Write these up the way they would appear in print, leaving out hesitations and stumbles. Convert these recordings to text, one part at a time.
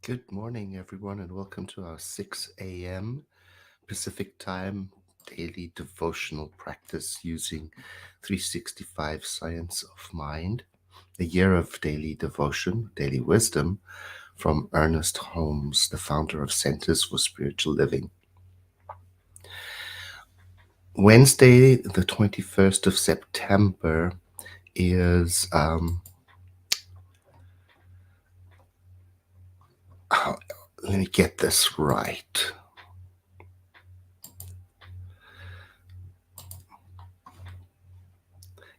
Good morning, everyone, and welcome to our 6 a.m. Pacific Time daily devotional practice using 365 Science of Mind, a year of daily devotion, daily wisdom from Ernest Holmes, the founder of Centers for Spiritual Living. Wednesday, the 21st of September, is let me get this right.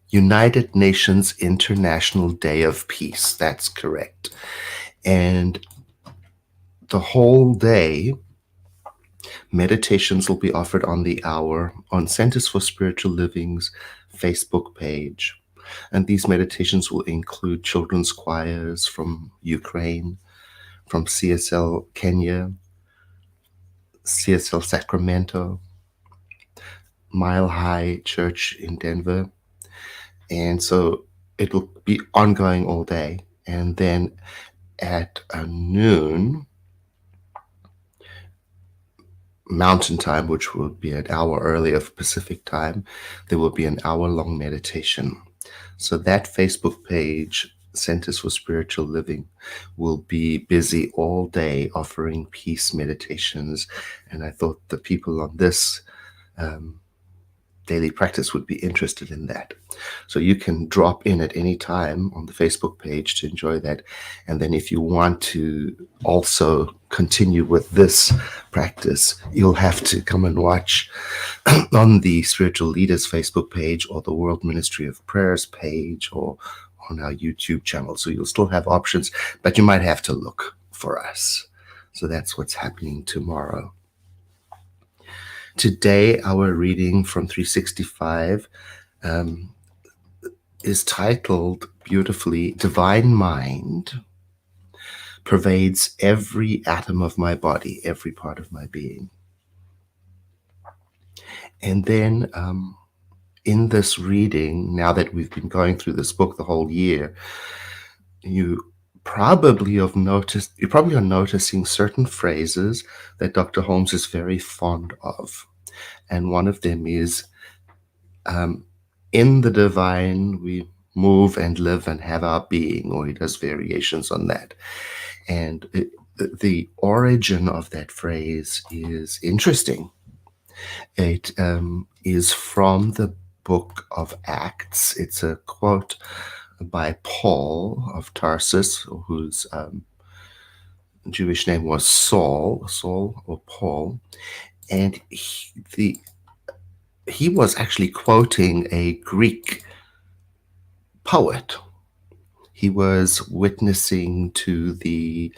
United Nations International Day of Peace. That's correct. And the whole day, meditations will be offered on the hour on Centers for Spiritual Living's Facebook page. And these meditations will include children's choirs from Ukraine, from CSL Kenya, CSL Sacramento, Mile High Church in Denver. And so it will be ongoing all day. And then at noon, Mountain Time, which will be an hour earlier for Pacific Time, there will be an hour-long meditation. So that Facebook page, Centers for Spiritual Living, will be busy all day offering peace meditations. And I thought the people on this daily practice would be interested in that. So you can drop in at any time on the Facebook page to enjoy that. And then if you want to also continue with this practice, you'll have to come and watch on the Spiritual Leaders Facebook page or the World Ministry of Prayers page or on our YouTube channel. So you'll still have options, but you might have to look for us. So that's what's happening tomorrow. Today, our reading from 365 is titled beautifully, Divine Mind Pervades Every Atom of My Body, every part of my being. And then in this reading, now that we've been going through this book the whole year, you probably are noticing certain phrases that Dr. Holmes is very fond of. And one of them is, in the divine, we move and live and have our being, or he does variations on that. And the origin of that phrase is interesting. It is from the book of Acts. It's a quote by Paul of Tarsus, whose Jewish name was Saul or Paul. And he was actually quoting a Greek poet. He was witnessing to the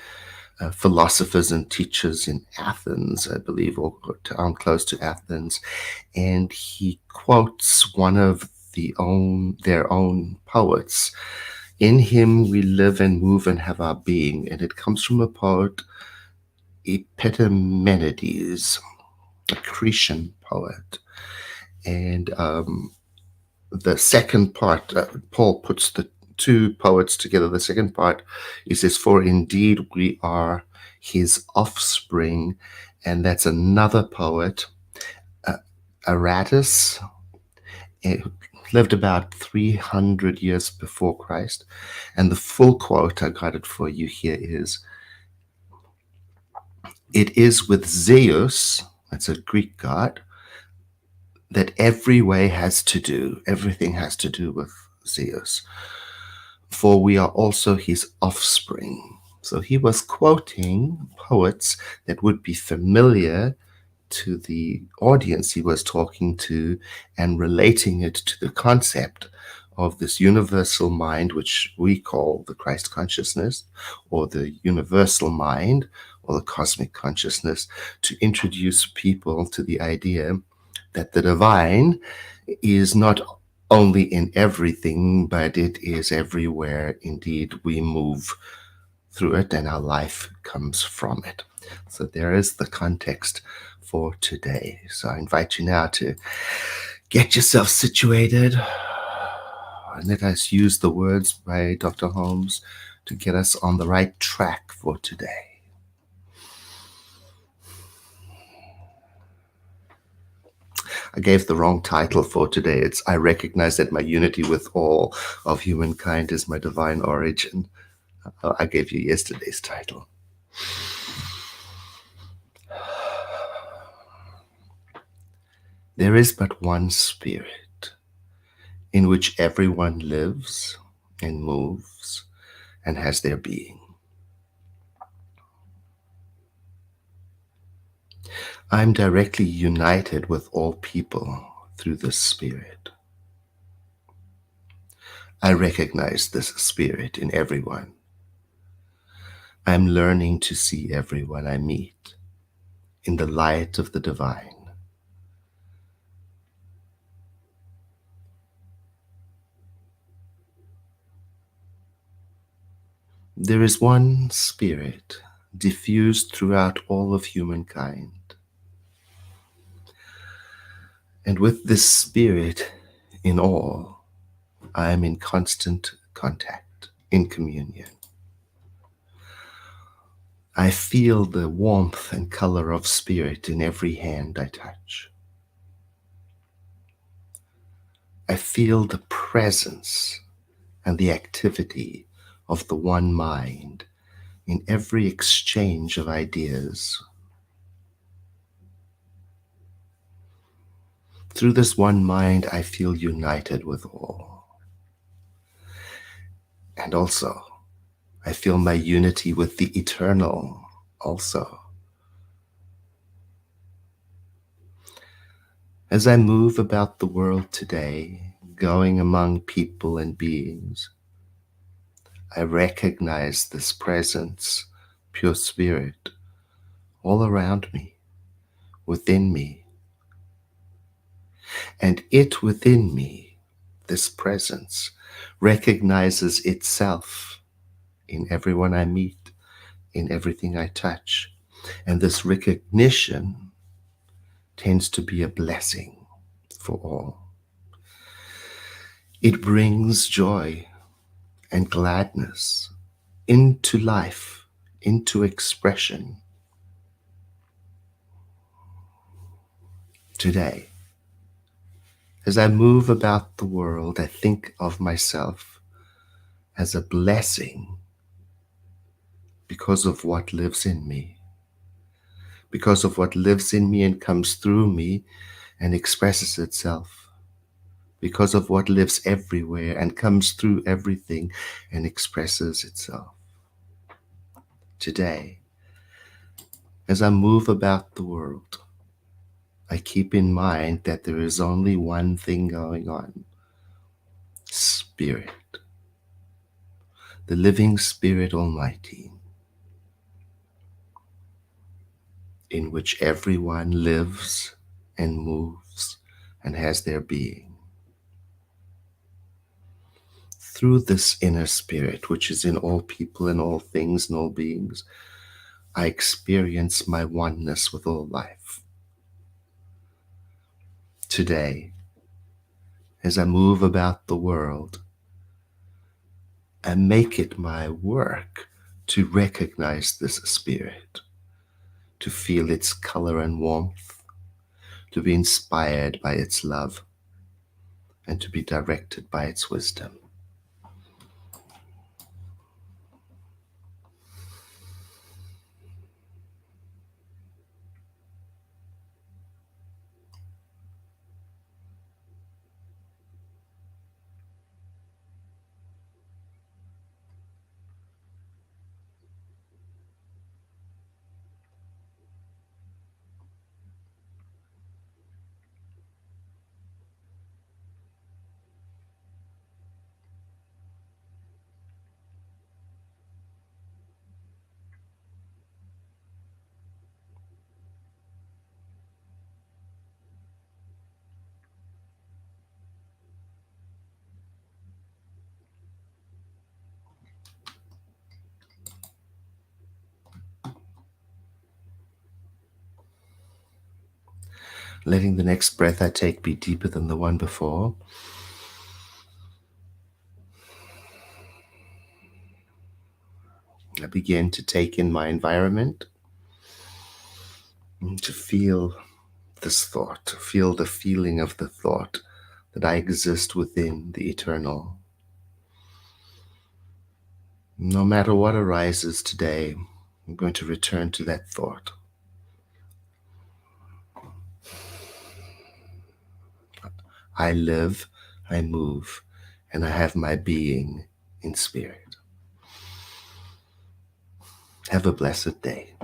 philosophers and teachers in Athens, I believe, or town close to Athens, and he quotes one of their own poets. In him we live and move and have our being, and it comes from a poet, Epimenides, a Cretan poet. And the second part, Paul puts the two poets together. The second part, he says, for indeed we are his offspring. And that's another poet, Aratus, lived about 300 years before Christ. And the full quote, I got it for you here, is, it is with Zeus, that's a Greek god, that everything has to do with Zeus. For we are also his offspring. So he was quoting poets that would be familiar to the audience he was talking to and relating it to the concept of this universal mind, which we call the Christ consciousness, or the universal mind, or the cosmic consciousness, to introduce people to the idea that the divine is not only in everything, but it is everywhere. Indeed, we move through it and our life comes from it. So there is the context for today. So I invite you now to get yourself situated, and let us use the words by Dr. Holmes to get us on the right track for today. I gave the wrong title for today. It's I recognize that my unity with all of humankind is my divine origin. I gave you yesterday's title. There is but one spirit in which everyone lives and moves and has their being. I am directly united with all people through this spirit. I recognize this spirit in everyone. I am learning to see everyone I meet in the light of the divine. There is one spirit diffused throughout all of humankind. And with this spirit in all, I am in constant contact, in communion. I feel the warmth and color of spirit in every hand I touch. I feel the presence and the activity of the one mind in every exchange of ideas. Through this one mind, I feel united with all. And also, I feel my unity with the eternal also. As I move about the world today, going among people and beings, I recognize this presence, pure spirit, all around me, within me. And it within me, this presence, recognizes itself in everyone I meet, in everything I touch. And this recognition tends to be a blessing for all. It brings joy and gladness into life, into expression. Today, as I move about the world, I think of myself as a blessing because of what lives in me. Because of what lives in me and comes through me and expresses itself. Because of what lives everywhere and comes through everything and expresses itself. Today, as I move about the world, I keep in mind that there is only one thing going on. Spirit. The living Spirit Almighty, in which everyone lives and moves and has their being. Through this inner spirit, which is in all people and all things and all beings, I experience my oneness with all life. Today, as I move about the world, I make it my work to recognize this spirit, to feel its color and warmth, to be inspired by its love, and to be directed by its wisdom. Letting the next breath I take be deeper than the one before. I begin to take in my environment, and to feel this thought, to feel the feeling of the thought that I exist within the eternal. No matter what arises today, I'm going to return to that thought. I live, I move, and I have my being in spirit. Have a blessed day.